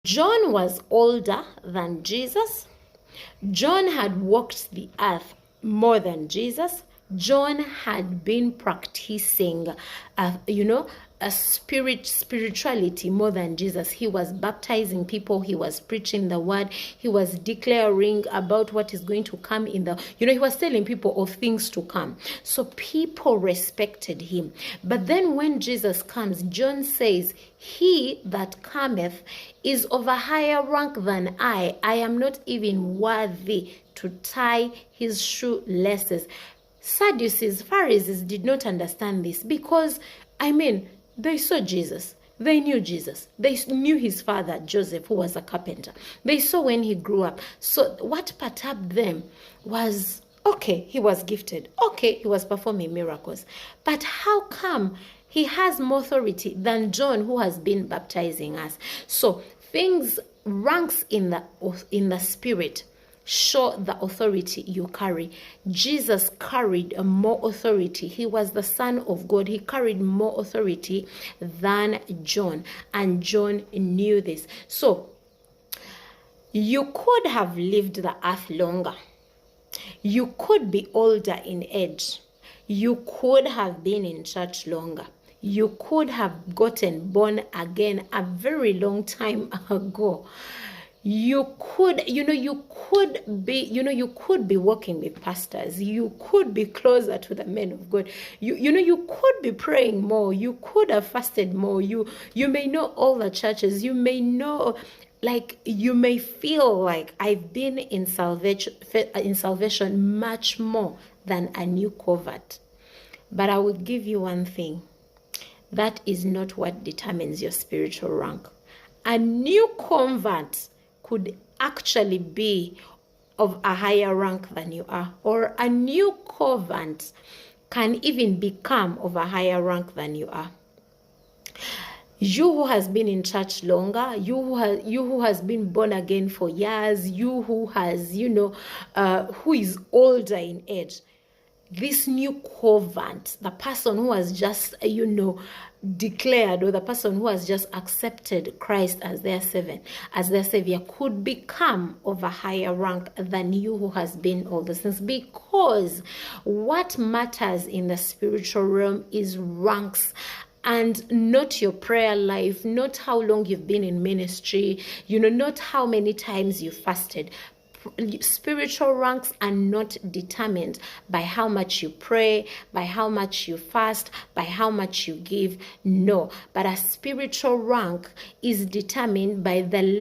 John was older than Jesus. John had walked the earth more than Jesus. John had been practicing, a spirituality more than Jesus. He was baptizing people. He was preaching the word. He was declaring about what is going to come he was telling people of things to come. So people respected him. But then when Jesus comes, John says, "He that cometh is of a higher rank than I. I am not even worthy to tie his shoelaces." Sadducees, Pharisees did not understand this because, they saw Jesus. They knew Jesus. They knew his father, Joseph, who was a carpenter. They saw when he grew up. So what perturbed them was, okay, he was gifted. Okay, he was performing miracles. But how come he has more authority than John, who has been baptizing us? So ranks in the spirit show the authority you carry. Jesus carried more authority. He was the Son of God. He carried more authority than John, and John knew this. So you could have lived the earth longer. You could be older in age. You could have been in church longer. You could have gotten born again a very long time ago. You could be working with pastors. You could be closer to the men of God. You could be praying more. You could have fasted more. You may know all the churches. You may know, you may feel like I've been in salvation much more than a new convert. But I will give you one thing. That is not what determines your spiritual rank. A new convert could actually be of a higher rank than you are, or a new convert can even become of a higher rank than you are. You who has been in church longer, you who has been born again for years, you who has, who is older in age, this new convert, the person who has just, declared, or the person who has just accepted Christ as their savior, could become of a higher rank than you who has been all those things. Because what matters in the spiritual realm is ranks, and not your prayer life, not how long you've been in ministry, not how many times you fasted. Spiritual ranks are not determined by how much you pray, by how much you fast, by how much you give. No, but a spiritual rank is determined by the